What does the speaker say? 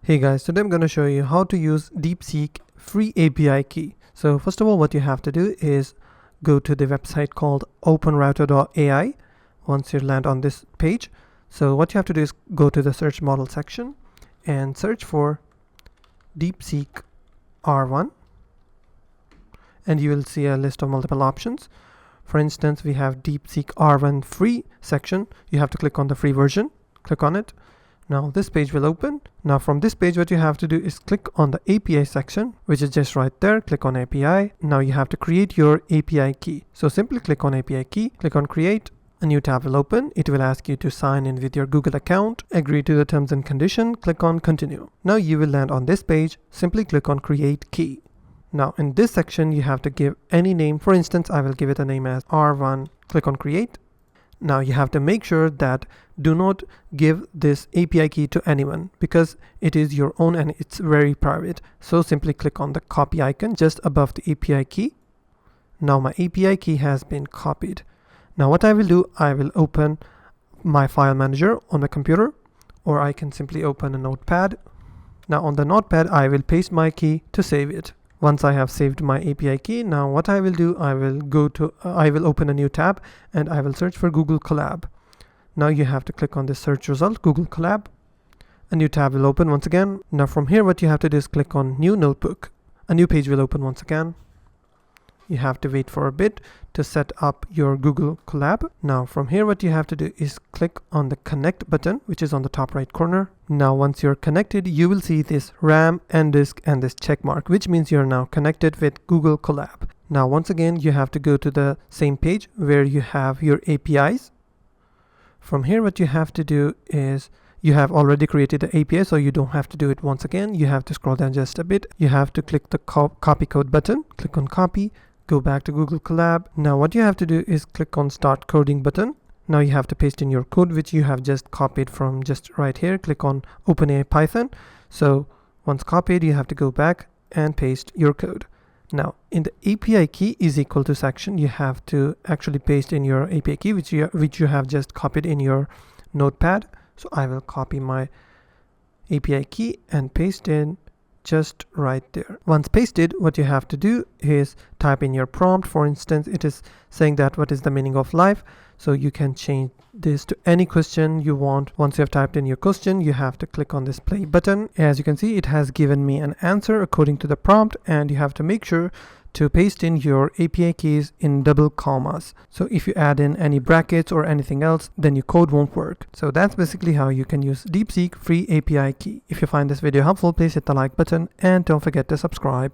Hey guys, today I'm going to show you how to use DeepSeek Free API key. So first of all, what you have to do is go to the website called openrouter.ai once you land on this page. So what you have to do is go to the search model section and search for DeepSeek R1, and you will see a list of multiple options. For instance, we have DeepSeek R1 free section. You have to click on the free version, click on it. Now this page will open. Now from this page, what you have to do is click on the API section, which is just right there. Click on API. Now you have to create your API key. So simply click on API key, click on create. A new tab will open. It will ask you to sign in with your Google account, agree to the terms and condition, click on continue. Now you will land on this page. Simply click on create key. Now in this section, you have to give any name. For instance, I will give it a name as R1. Click on create. Now you have to make sure that do not give this API key to anyone because it is your own and it's very private. So simply click on the copy icon just above the API key. Now my API key has been copied. Now what I will do, I will open my file manager on the computer, or I can simply open a notepad. Now on the notepad, I will paste my key to save it. Once I have saved my API key, now what I will do, I will open a new tab and I will search for Google Colab. Now you have to click on the search result, Google Colab. A new tab will open once again. Now from here, what you have to do is click on new notebook. A new page will open once again. You have to wait for a bit to set up your Google Colab. Now from here, what you have to do is click on the connect button, which is on the top right corner. Now once you're connected, you will see this RAM, NDisk, and this check mark, which means you're now connected with Google Colab. Now once again, you have to go to the same page where you have your APIs. From here, what you have to do is you have already created the API, so you don't have to do it once again. You have to scroll down just a bit. You have to click the copy code button, click on copy. Go back to Google Colab. Now what you have to do is click on start coding button. Now you have to paste in your code, which you have just copied from just right here. Click on OpenAI Python. So once copied, you have to go back and paste your code. Now in the API key is equal to section, you have to actually paste in your API key, which you have just copied in your notepad. So I will copy my API key and paste in just right there. Once pasted, what you have to do is type in your prompt. For instance, it is saying that what is the meaning of life? So you can change this to any question you want. Once you have typed in your question, you have to click on this play button. As you can see, it has given me an answer according to the prompt, and you have to make sure to paste in your API keys in double commas. So if you add in any brackets or anything else, then your code won't work. So that's basically how you can use DeepSeek Free API key. If you find this video helpful, please hit the like button and don't forget to subscribe.